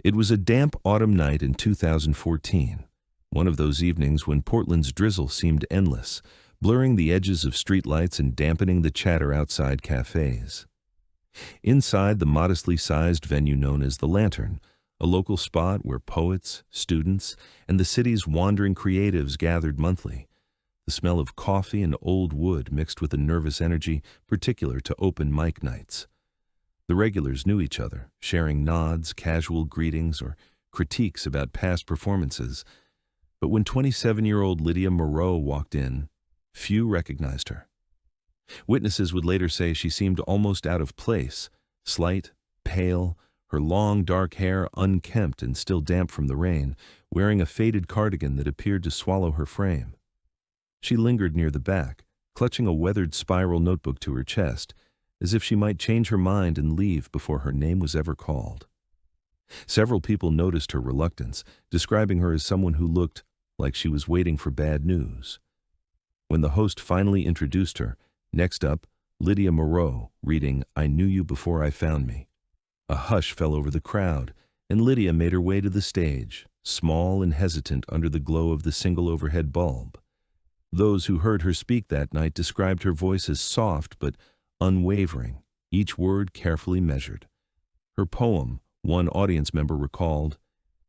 It was a damp autumn night in 2014, one of those evenings when Portland's drizzle seemed endless, blurring the edges of streetlights and dampening the chatter outside cafes. Inside the modestly sized venue known as The Lantern, a local spot where poets, students, and the city's wandering creatives gathered monthly, the smell of coffee and old wood mixed with a nervous energy particular to open mic nights. The regulars knew each other, sharing nods, casual greetings, or critiques about past performances. But when 27-year-old Lydia Moreau walked in, few recognized her. Witnesses would later say she seemed almost out of place, slight, pale, her long dark hair unkempt and still damp from the rain, wearing a faded cardigan that appeared to swallow her frame. She lingered near the back, clutching a weathered spiral notebook to her chest, as if she might change her mind and leave before her name was ever called. Several people noticed her reluctance, describing her as someone who looked like she was waiting for bad news. When the host finally introduced her, next up, Lydia Moreau, reading "I Knew You Before I Found Me." A hush fell over the crowd, and Lydia made her way to the stage, small and hesitant under the glow of the single overhead bulb. Those who heard her speak that night described her voice as soft but unwavering, each word carefully measured. Her poem, one audience member recalled,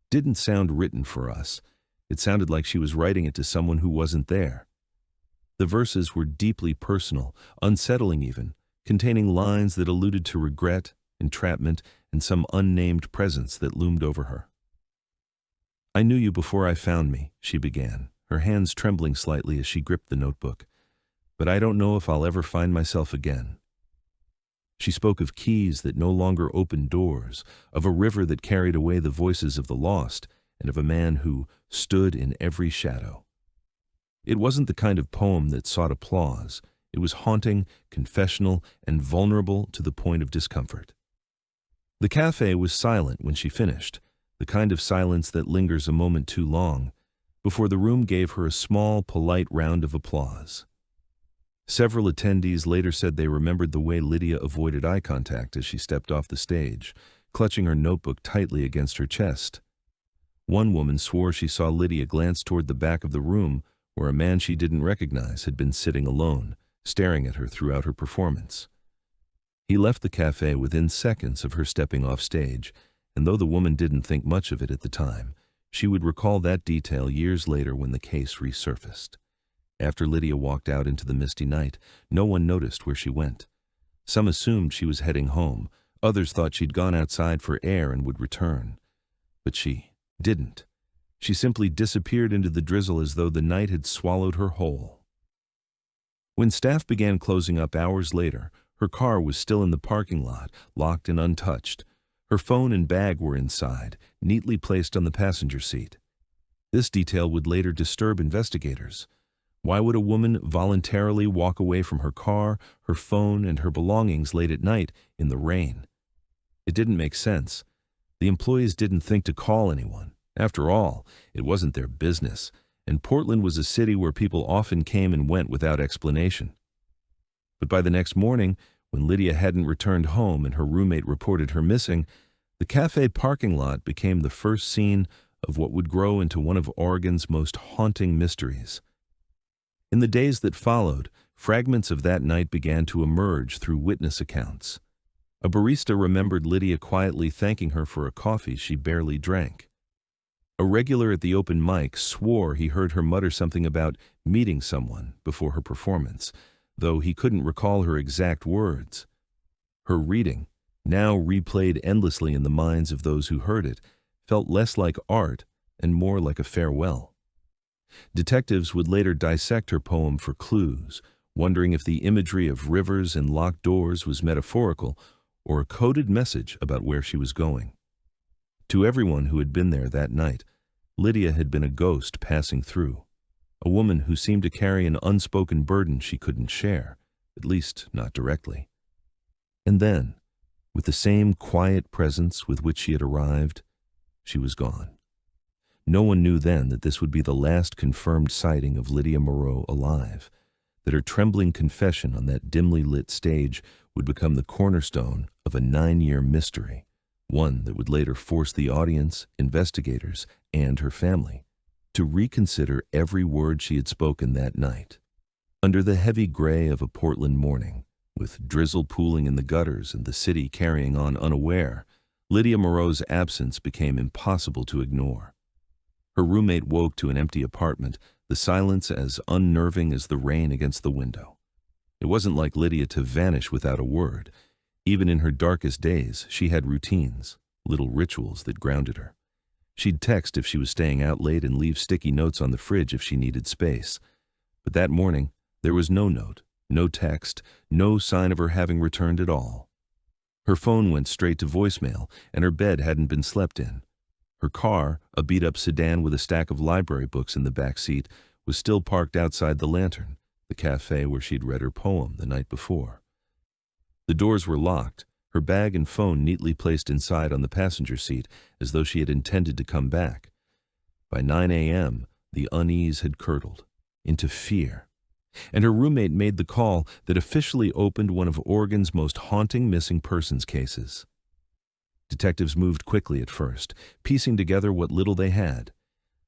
didn't sound written for us. It sounded like she was writing it to someone who wasn't there. The verses were deeply personal, unsettling even, containing lines that alluded to regret, entrapment, and some unnamed presence that loomed over her. "I knew you before I found me," she began, her hands trembling slightly as she gripped the notebook. "But I don't know if I'll ever find myself again." She spoke of keys that no longer opened doors, of a river that carried away the voices of the lost, and of a man who stood in every shadow. It wasn't the kind of poem that sought applause. It was haunting, confessional, and vulnerable to the point of discomfort. The cafe was silent when she finished, the kind of silence that lingers a moment too long, before the room gave her a small, polite round of applause. Several attendees later said they remembered the way Lydia avoided eye contact as she stepped off the stage, clutching her notebook tightly against her chest. One woman swore she saw Lydia glance toward the back of the room where a man she didn't recognize had been sitting alone, staring at her throughout her performance. He left the cafe within seconds of her stepping off stage, and though the woman didn't think much of it at the time, she would recall that detail years later when the case resurfaced. After Lydia walked out into the misty night, no one noticed where she went. Some assumed she was heading home, others thought she'd gone outside for air and would return. But she didn't. She simply disappeared into the drizzle as though the night had swallowed her whole. When staff began closing up hours later, her car was still in the parking lot, locked and untouched. Her phone and bag were inside, neatly placed on the passenger seat. This detail would later disturb investigators. Why would a woman voluntarily walk away from her car, her phone, and her belongings late at night in the rain? It didn't make sense. The employees didn't think to call anyone. After all, it wasn't their business, and Portland was a city where people often came and went without explanation. But by the next morning, when Lydia hadn't returned home and her roommate reported her missing, the cafe parking lot became the first scene of what would grow into one of Oregon's most haunting mysteries. In the days that followed, fragments of that night began to emerge through witness accounts. A barista remembered Lydia quietly thanking her for a coffee she barely drank. A regular at the open mic swore he heard her mutter something about meeting someone before her performance, though he couldn't recall her exact words. Her reading, now replayed endlessly in the minds of those who heard it, felt less like art and more like a farewell. Detectives would later dissect her poem for clues, wondering if the imagery of rivers and locked doors was metaphorical or a coded message about where she was going. To everyone who had been there that night, Lydia had been a ghost passing through, a woman who seemed to carry an unspoken burden she couldn't share, at least not directly. And then, with the same quiet presence with which she had arrived, she was gone. No one knew then that this would be the last confirmed sighting of Lydia Moreau alive, that her trembling confession on that dimly lit stage would become the cornerstone of a 9-year mystery one that would later force the audience, investigators, and her family to reconsider every word she had spoken that night. Under the heavy gray of a Portland morning, with drizzle pooling in the gutters and the city carrying on unaware, Lydia Moreau's absence became impossible to ignore. Her roommate woke to an empty apartment, the silence as unnerving as the rain against the window. It wasn't like Lydia to vanish without a word. Even in her darkest days, she had routines, little rituals that grounded her. She'd text if she was staying out late and leave sticky notes on the fridge if she needed space. But that morning, there was no note, no text, no sign of her having returned at all. Her phone went straight to voicemail, and her bed hadn't been slept in. Her car, a beat-up sedan with a stack of library books in the back seat, was still parked outside the Lantern, the cafe where she'd read her poem the night before. The doors were locked, her bag and phone neatly placed inside on the passenger seat, as though she had intended to come back. By 9 a.m., the unease had curdled into fear, and her roommate made the call that officially opened one of Oregon's most haunting missing persons cases. Detectives moved quickly at first, piecing together what little they had.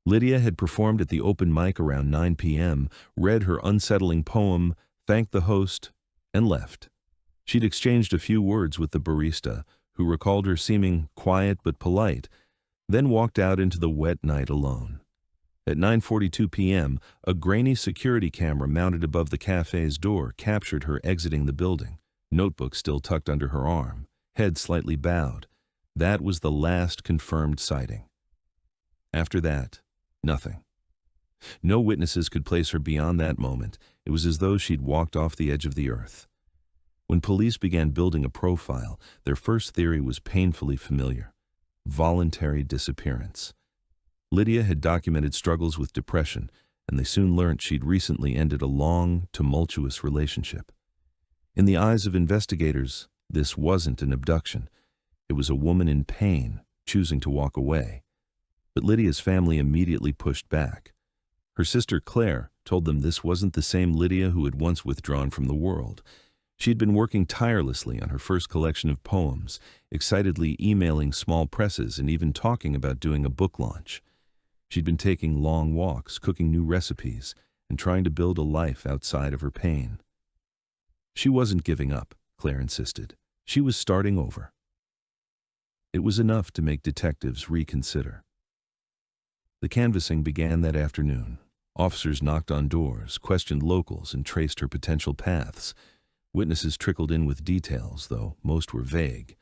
Lydia had performed at the open mic around 9 p.m., read her unsettling poem, thanked the host, and left. She'd exchanged a few words with the barista, who recalled her seeming quiet but polite, then walked out into the wet night alone. At 9:42 p.m., a grainy security camera mounted above the cafe's door captured her exiting the building, notebook still tucked under her arm, head slightly bowed. That was the last confirmed sighting. After that, nothing. No witnesses could place her beyond that moment. It was as though she'd walked off the edge of the earth. When police began building a profile, their first theory was painfully familiar: voluntary disappearance. Lydia had documented struggles with depression, and they soon learned she'd recently ended a long, tumultuous relationship. In the eyes of investigators, this wasn't an abduction. It was a woman in pain, choosing to walk away. But Lydia's family immediately pushed back. Her sister Claire told them this wasn't the same Lydia who had once withdrawn from the world. She'd been working tirelessly on her first collection of poems, excitedly emailing small presses and even talking about doing a book launch. She'd been taking long walks, cooking new recipes, and trying to build a life outside of her pain. She wasn't giving up, Claire insisted. She was starting over. It was enough to make detectives reconsider. The canvassing began that afternoon. Officers knocked on doors, questioned locals, and traced her potential paths. Witnesses trickled in with details, though most were vague.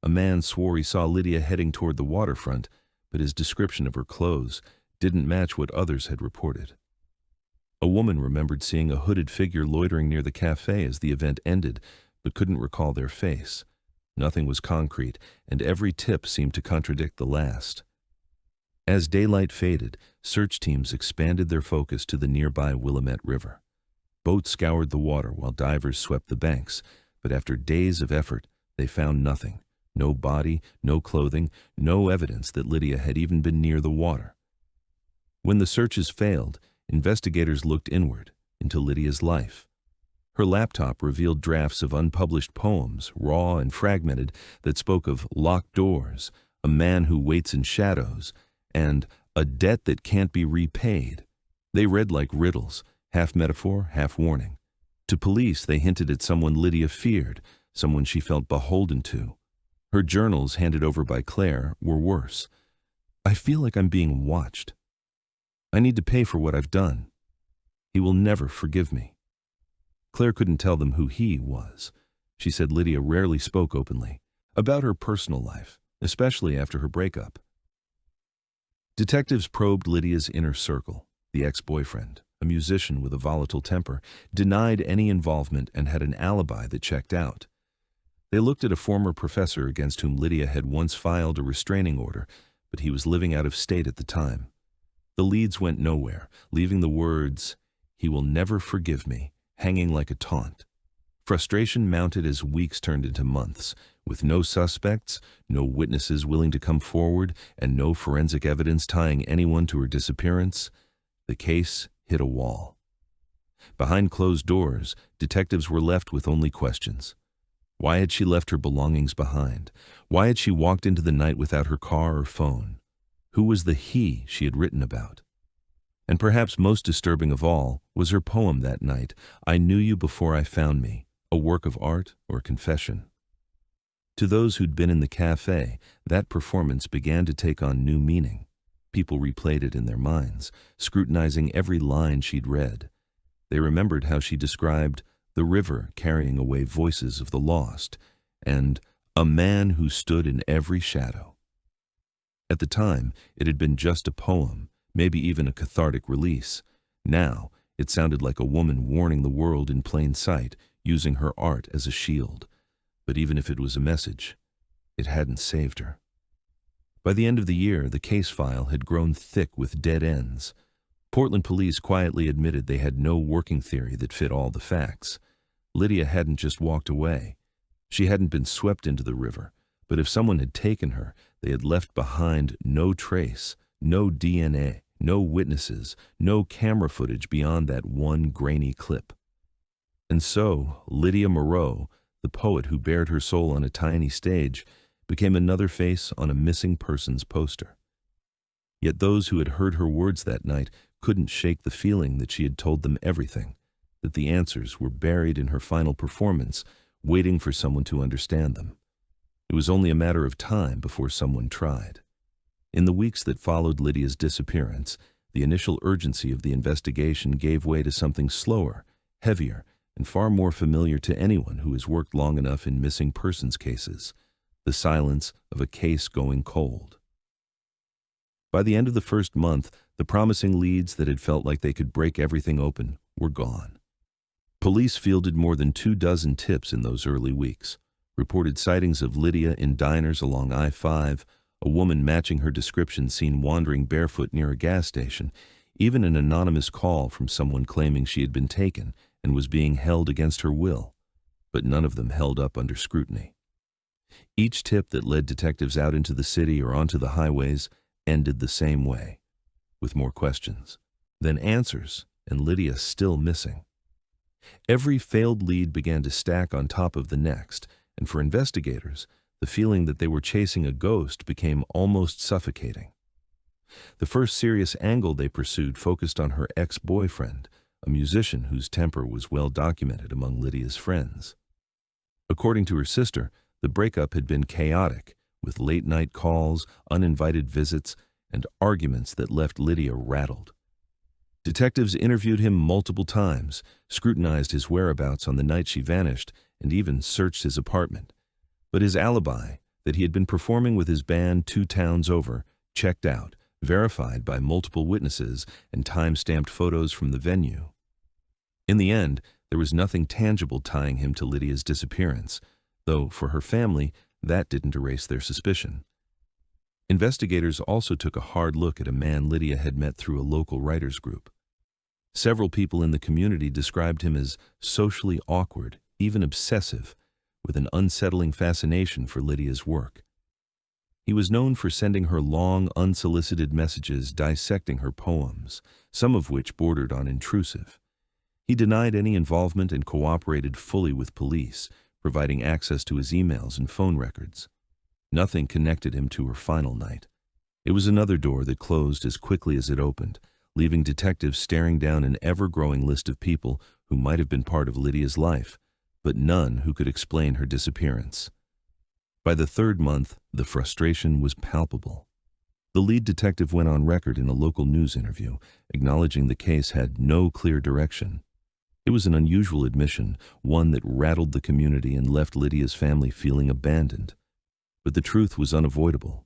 A man swore he saw Lydia heading toward the waterfront, but his description of her clothes didn't match what others had reported. A woman remembered seeing a hooded figure loitering near the cafe as the event ended, but couldn't recall their face. Nothing was concrete, and every tip seemed to contradict the last. As daylight faded, search teams expanded their focus to the nearby Willamette River. Boats scoured the water while divers swept the banks, but after days of effort, they found nothing. No body, no clothing, no evidence that Lydia had even been near the water. When the searches failed, investigators looked inward, into Lydia's life. Her laptop revealed drafts of unpublished poems, raw and fragmented, that spoke of locked doors, a man who waits in shadows, and a debt that can't be repaid. They read like riddles, half metaphor, half warning. To police, they hinted at someone Lydia feared, someone she felt beholden to. Her journals, handed over by Claire, were worse. "I feel like I'm being watched. I need to pay for what I've done. He will never forgive me." Claire couldn't tell them who he was. She said Lydia rarely spoke openly about her personal life, especially after her breakup. Detectives probed Lydia's inner circle. The ex-boyfriend, a musician with a volatile temper, denied any involvement and had an alibi that checked out. They looked at a former professor against whom Lydia had once filed a restraining order, but he was living out of state at the time. The leads went nowhere, leaving the words, "He will never forgive me," hanging like a taunt. Frustration mounted as weeks turned into months. With no suspects, no witnesses willing to come forward, and no forensic evidence tying anyone to her disappearance, the case hit a wall. Behind closed doors, detectives were left with only questions. Why had she left her belongings behind? Why had she walked into the night without her car or phone? Who was the he she had written about? And perhaps most disturbing of all was her poem that night, I Knew You Before I Found Me, a work of art or confession. To those who'd been in the cafe, that performance began to take on new meaning. People replayed it in their minds, scrutinizing every line she'd read. They remembered how she described the river carrying away voices of the lost, and a man who stood in every shadow. At the time, it had been just a poem, maybe even a cathartic release. Now, it sounded like a woman warning the world in plain sight, using her art as a shield. But even if it was a message, it hadn't saved her. By the end of the year, the case file had grown thick with dead ends. Portland police quietly admitted they had no working theory that fit all the facts. Lydia hadn't just walked away. She hadn't been swept into the river, but if someone had taken her, they had left behind no trace, no DNA, no witnesses, no camera footage beyond that one grainy clip. And so, Lydia Moreau, the poet who bared her soul on a tiny stage, became another face on a missing persons poster. Yet those who had heard her words that night couldn't shake the feeling that she had told them everything, that the answers were buried in her final performance, waiting for someone to understand them. It was only a matter of time before someone tried. In the weeks that followed Lydia's disappearance, the initial urgency of the investigation gave way to something slower, heavier, and far more familiar to anyone who has worked long enough in missing persons cases: the silence of a case going cold. By the end of the first month, the promising leads that had felt like they could break everything open were gone. Police fielded more than 24 tips in those early weeks, reported sightings of Lydia in diners along I-5, a woman matching her description seen wandering barefoot near a gas station, even an anonymous call from someone claiming she had been taken and was being held against her will, but none of them held up under scrutiny. Each tip that led detectives out into the city or onto the highways ended the same way, with more questions, then answers, and Lydia still missing. Every failed lead began to stack on top of the next, and for investigators, the feeling that they were chasing a ghost became almost suffocating. The first serious angle they pursued focused on her ex-boyfriend, a musician whose temper was well documented among Lydia's friends. According to her sister, the breakup had been chaotic, with late-night calls, uninvited visits, and arguments that left Lydia rattled. Detectives interviewed him multiple times, scrutinized his whereabouts on the night she vanished, and even searched his apartment. But his alibi, that he had been performing with his band 2 towns over, checked out, verified by multiple witnesses and time-stamped photos from the venue. In the end, there was nothing tangible tying him to Lydia's disappearance, though for her family, that didn't erase their suspicion. Investigators also took a hard look at a man Lydia had met through a local writers group. Several people in the community described him as socially awkward, even obsessive, with an unsettling fascination for Lydia's work. He was known for sending her long, unsolicited messages dissecting her poems, some of which bordered on intrusive. He denied any involvement and cooperated fully with police, providing access to his emails and phone records. Nothing connected him to her final night. It was another door that closed as quickly as it opened, leaving detectives staring down an ever-growing list of people who might have been part of Lydia's life, but none who could explain her disappearance. By the 3rd month, the frustration was palpable. The lead detective went on record in a local news interview, acknowledging the case had no clear direction. It was an unusual admission, one that rattled the community and left Lydia's family feeling abandoned. But the truth was unavoidable.